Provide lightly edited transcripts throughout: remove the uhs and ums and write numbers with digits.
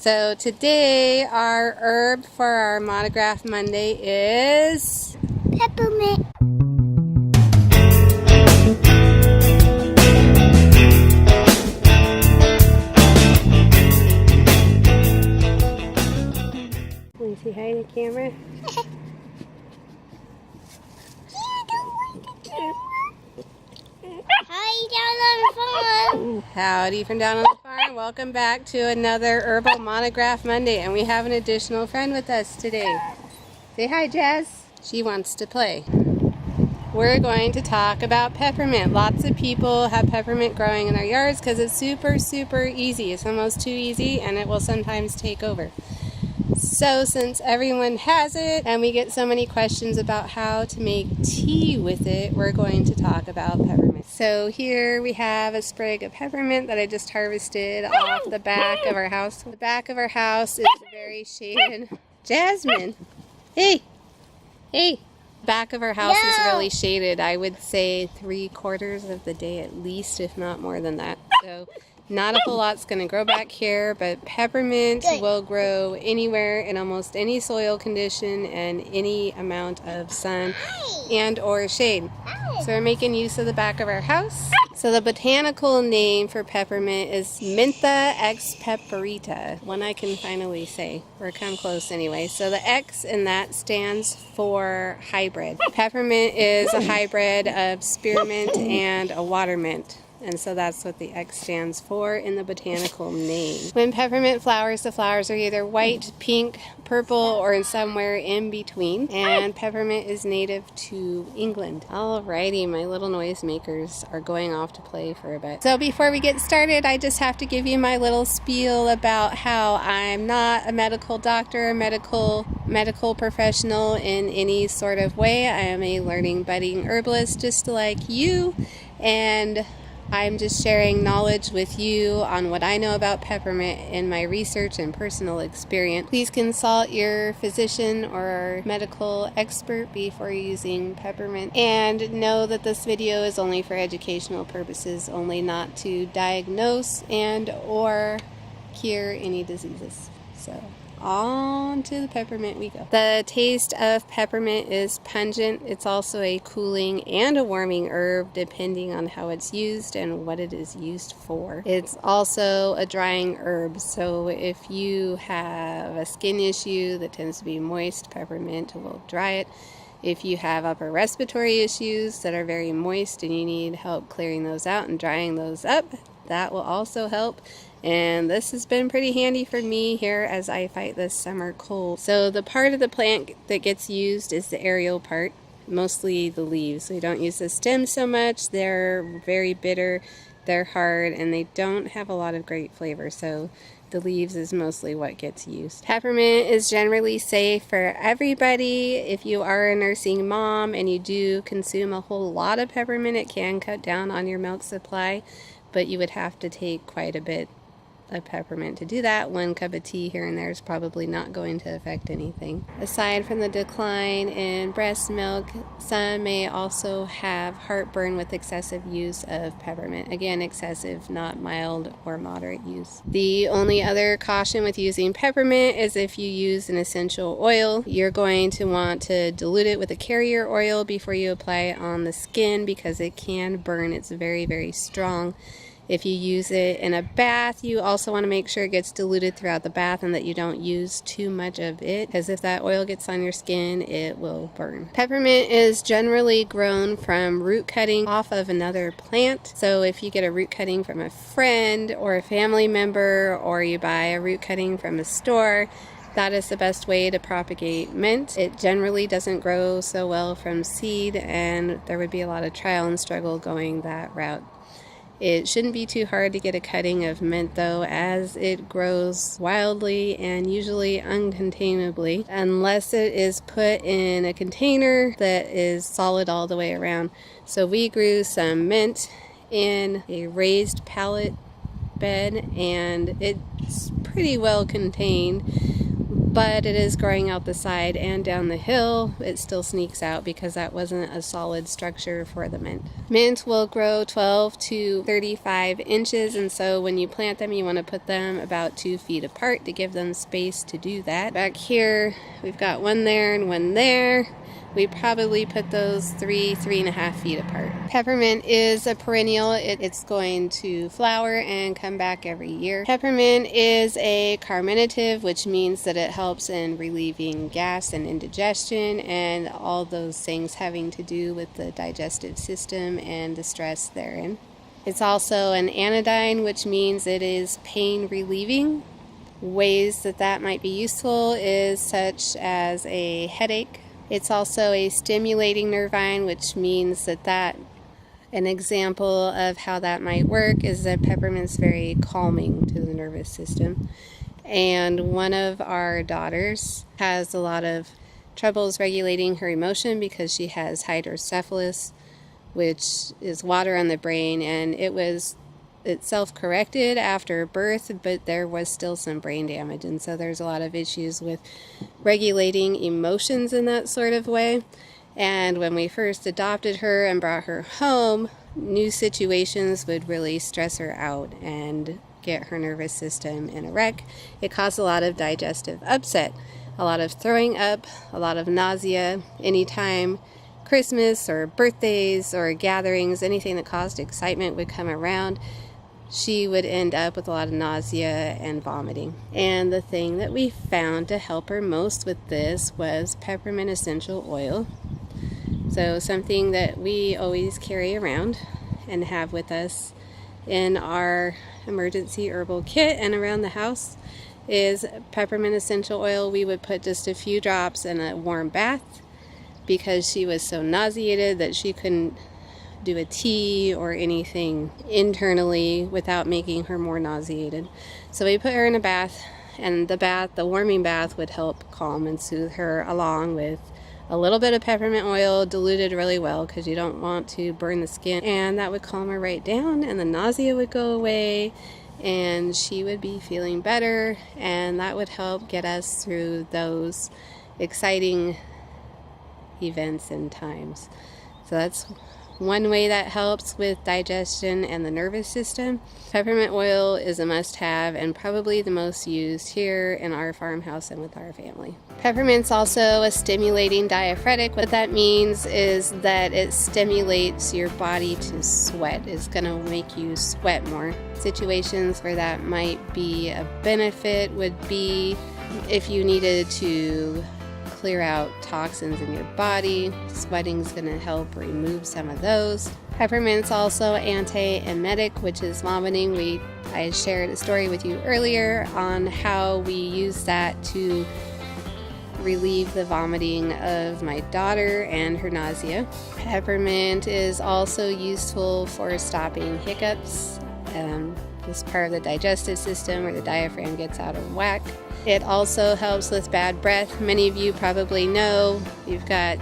So today our herb for our Monograph Monday is peppermint. Can you say hi to the camera? Hi, down on the farm. Howdy from down on the farm. Welcome back to another Herbal Monograph Monday, and we have an additional friend with us today. Say hi, Jazz. She wants to play. We're going to talk about peppermint. Lots of people have peppermint growing in their yards because it's super easy. It's almost too easy, and it will sometimes take over. So since everyone has it and we get so many questions about how to make tea with it, we're going to talk about peppermint. So here we have a sprig of peppermint that I just harvested off the back of our house. The back of our house is very shaded. Jasmine! Hey! Hey! Back of our house is really shaded. I would say 3/4 of the day at least, if not more than that. So not a whole lot's going to grow back here, but peppermint will grow anywhere in almost any soil condition and any amount of sun and or shade. So we're making use of the back of our house. So the botanical name for peppermint is Mentha ex pepperita, one I can finally say. We're come close anyway. So the X in that stands for hybrid. Peppermint is a hybrid of spearmint and a watermint. And so that's what the X stands for in the botanical name. When peppermint flowers, the flowers are either white, pink, purple, or somewhere in between. And peppermint is native to England. Alrighty, my little noisemakers are going off to play for a bit. So before we get started, I just have to give you my little spiel about how I'm not a medical doctor, medical professional in any sort of way. I am a learning budding herbalist just like you. And I'm just sharing knowledge with you on what I know about peppermint in my research and personal experience. Please consult your physician or medical expert before using peppermint. And know that this video is only for educational purposes, only, not to diagnose and or cure any diseases. So on to the peppermint we go. The taste of peppermint is pungent. It's also a cooling and a warming herb depending on how it's used and what it is used for. It's also a drying herb, so if you have a skin issue that tends to be moist, peppermint will dry it. If you have upper respiratory issues that are very moist and you need help clearing those out and drying those up, that will also help. And this has been pretty handy for me here as I fight this summer cold. So the part of the plant that gets used is the aerial part, mostly the leaves. We don't use the stems so much. They're very bitter, they're hard, and they don't have a lot of great flavor. So the leaves is mostly what gets used. Peppermint is generally safe for everybody. If you are a nursing mom and you do consume a whole lot of peppermint, it can cut down on your milk supply, but you would have to take quite a bit of peppermint to do that. 1 cup of tea here and there is probably not going to affect anything. Aside from the decline in breast milk, some may also have heartburn with excessive use of peppermint. Again, excessive, not mild or moderate use. The only other caution with using peppermint is if you use an essential oil, you're going to want to dilute it with a carrier oil before you apply it on the skin because it can burn. It's very strong. If you use it in a bath, you also want to make sure it gets diluted throughout the bath and that you don't use too much of it, because if that oil gets on your skin, it will burn. Peppermint is generally grown from root cutting off of another plant. So if you get a root cutting from a friend or a family member, or you buy a root cutting from a store, that is the best way to propagate mint. It generally doesn't grow so well from seed, and there would be a lot of trial and struggle going that route. It shouldn't be too hard to get a cutting of mint though, as it grows wildly and usually uncontainably, unless it is put in a container that is solid all the way around. So we grew some mint in a raised pallet bed, and it's pretty well contained. but it is growing out the side and down the hill. It still sneaks out because that wasn't a solid structure for the mint. Mint will grow 12 to 35 inches, and so when you plant them, you want to put them about 2 feet apart to give them space to do that. Back here, we've got one there and one there. We probably put those 3.5 feet apart. Peppermint is a perennial. It's going to flower and come back every year. Peppermint is a carminative, which means that it helps in relieving gas and indigestion and all those things having to do with the digestive system and the stress therein. It's also an anodyne, which means it is pain relieving. Ways that might be useful is such as a headache. It's also a stimulating nervine, which means that an example of how that might work is that peppermint's very calming to the nervous system. And one of our daughters has a lot of troubles regulating her emotion because she has hydrocephalus, which is water on the brain, and it self-corrected after birth, but there was still some brain damage, and so there's a lot of issues with regulating emotions in that sort of way. And when we first adopted her and brought her home, new situations would really stress her out and get her nervous system in a wreck. It caused a lot of digestive upset, a lot of throwing up, a lot of nausea. Anytime Christmas or birthdays or gatherings, anything that caused excitement would come around, she would end up with a lot of nausea and vomiting. And the thing that we found to help her most with this was Peppermint Essential Oil. So something that we always carry around and have with us in our emergency herbal kit and around the house is Peppermint Essential Oil. We would put just a few drops in a warm bath because she was so nauseated that she couldn't do a tea or anything internally without making her more nauseated. So we put her in a bath, and the warming bath would help calm and soothe her, along with a little bit of peppermint oil diluted really well because you don't want to burn the skin, and that would calm her right down, and the nausea would go away and she would be feeling better, and that would help get us through those exciting events and times. So that's one way that helps with digestion and the nervous system. Peppermint oil is a must-have and probably the most used here in our farmhouse and with our family. Peppermint's also a stimulating diaphoretic. What that means is that it stimulates your body to sweat. It's going to make you sweat more. Situations where that might be a benefit would be if you needed to clear out toxins in your body. Sweating's going to help remove some of those. Peppermint's also anti-emetic, which is vomiting. I shared a story with you earlier on how we use that to relieve the vomiting of my daughter and her nausea. Peppermint is also useful for stopping hiccups. This part of the digestive system where the diaphragm gets out of whack. It also helps with bad breath. Many of you probably know you've got,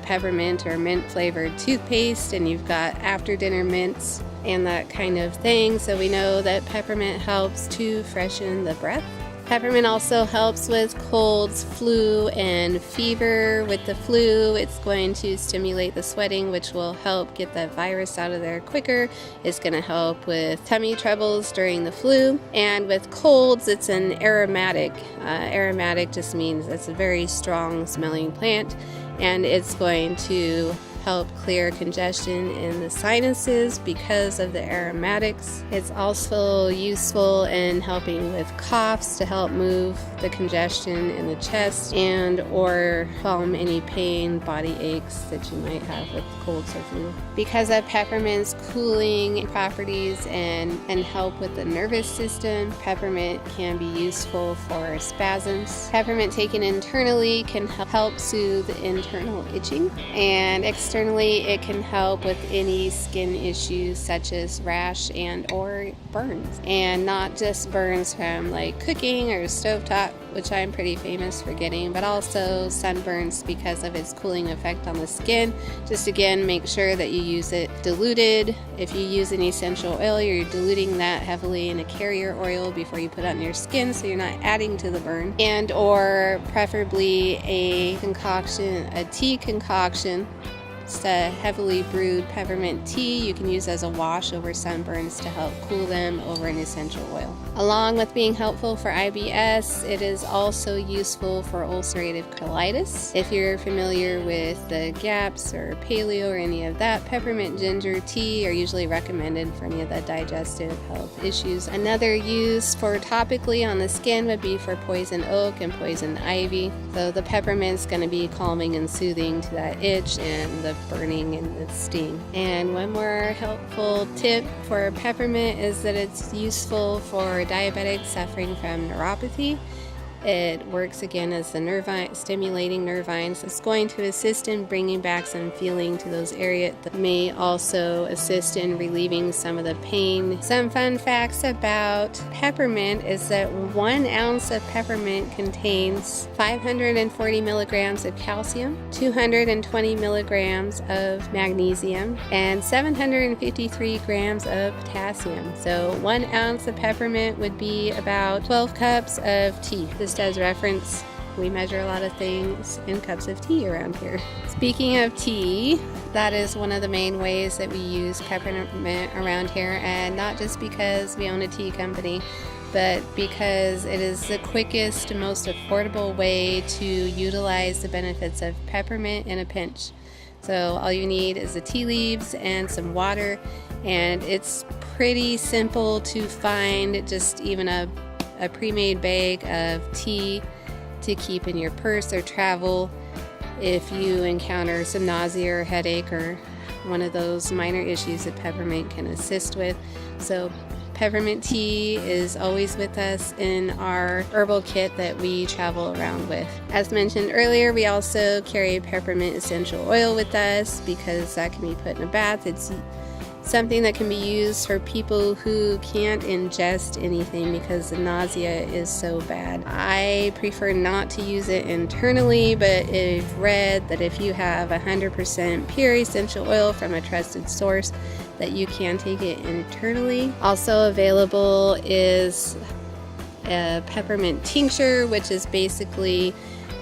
peppermint or mint flavored toothpaste, and you've got after dinner mints and that kind of thing. So we know that peppermint helps to freshen the breath. Peppermint also helps with colds, flu, and fever. With the flu, it's going to stimulate the sweating, which will help get that virus out of there quicker. It's going to help with tummy troubles during the flu. And with colds, it's an aromatic. Aromatic just means it's a very strong smelling plant, and it's going to help clear congestion in the sinuses because of the aromatics. It's also useful in helping with coughs to help move the congestion in the chest and or calm any pain, body aches that you might have with colds or flu. Because of peppermint's cooling properties and help with the nervous system, peppermint can be useful for spasms. Peppermint taken internally can help soothe internal itching, and externally Externally, it can help with any skin issues such as rash and or burns. And not just burns from like cooking or stovetop, which I'm pretty famous for getting, but also sunburns because of its cooling effect on the skin. Just again, make sure that you use it diluted. If you use an essential oil, you're diluting that heavily in a carrier oil before you put it on your skin so you're not adding to the burn. And or preferably a concoction, a tea concoction. It's a heavily brewed peppermint tea you can use as a wash over sunburns to help cool them over an essential oil. Along with being helpful for IBS, it is also useful for ulcerative colitis. If you're familiar with the GAPS or paleo or any of that, peppermint ginger tea are usually recommended for any of the digestive health issues. Another use for topically on the skin would be for poison oak and poison ivy. So the peppermint's going to be calming and soothing to that itch and the burning and the sting. And one more helpful tip for peppermint is that it's useful for diabetics suffering from neuropathy. It works again as the stimulating nervines. It's going to assist in bringing back some feeling to those areas. That may also assist in relieving some of the pain. Some fun facts about peppermint is that 1 ounce of peppermint contains 540 milligrams of calcium, 220 milligrams of magnesium, and 753 grams of potassium. So 1 ounce of peppermint would be about 12 cups of tea. This as reference, we measure a lot of things in cups of tea around here. Speaking of tea, that is one of the main ways that we use peppermint around here, and not just because we own a tea company, but because it is the quickest and most affordable way to utilize the benefits of peppermint in a pinch. So all you need is the tea leaves and some water, and it's pretty simple to find just even a pre-made bag of tea to keep in your purse or travel if you encounter some nausea or headache or one of those minor issues that peppermint can assist with. So peppermint tea is always with us in our herbal kit that we travel around with. As mentioned earlier, we also carry peppermint essential oil with us because that can be put in a bath. It's something that can be used for people who can't ingest anything because the nausea is so bad. I prefer not to use it internally, but I've read that if you have 100% pure essential oil from a trusted source, that you can take it internally. Also available is a peppermint tincture, which is basically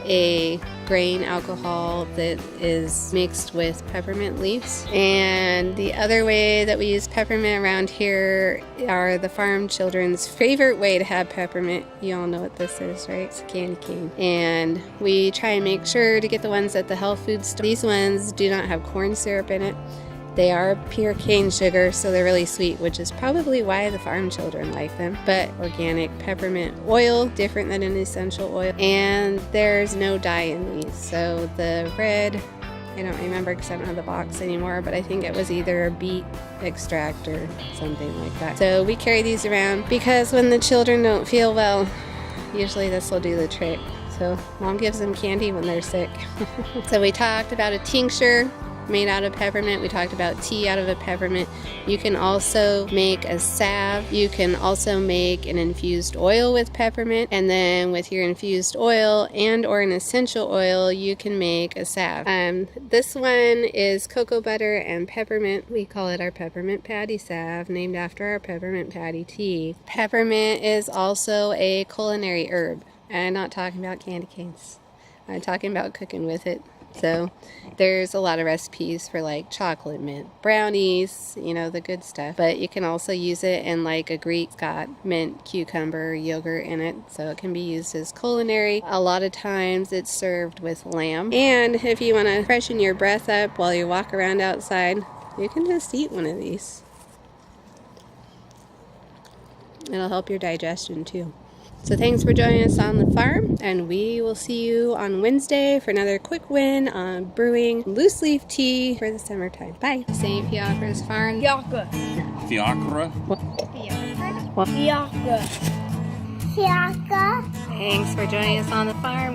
a grain alcohol that is mixed with peppermint leaves. And the other way that we use peppermint around here are the farm children's favorite way to have peppermint. You all know what this is, right? It's a candy cane. And we try and make sure to get the ones at the health food store. These ones do not have corn syrup in it. They are pure cane sugar, so they're really sweet, which is probably why the farm children like them. But organic peppermint oil, different than an essential oil. And there's no dye in these. So the red, I don't remember because I don't have the box anymore, but I think it was either a beet extract or something like that. So we carry these around because when the children don't feel well, usually this will do the trick. So mom gives them candy when they're sick. So we talked about a tincture made out of peppermint. We talked about tea out of a peppermint. You can also make a salve. You can also make an infused oil with peppermint, and then with your infused oil and or an essential oil, you can make a salve. This one is cocoa butter and peppermint. We call it our peppermint patty salve, named after our peppermint patty tea. Peppermint is also a culinary herb. I'm not talking about candy canes. I'm talking about cooking with it. So there's a lot of recipes for like chocolate mint brownies, you know, the good stuff. But you can also use it in like a Greek got mint, cucumber, yogurt in it. So it can be used as culinary. A lot of times it's served with lamb. And if you want to freshen your breath up while you walk around outside, you can just eat one of these. It'll help your digestion too. So thanks for joining us on the farm, and we will see you on Wednesday for another quick win on brewing loose leaf tea for the summertime. Bye. St. Fiacre's Farm. Fiacre. Fiacre? Fiacre. Fiacre. Thanks for joining us on the farm.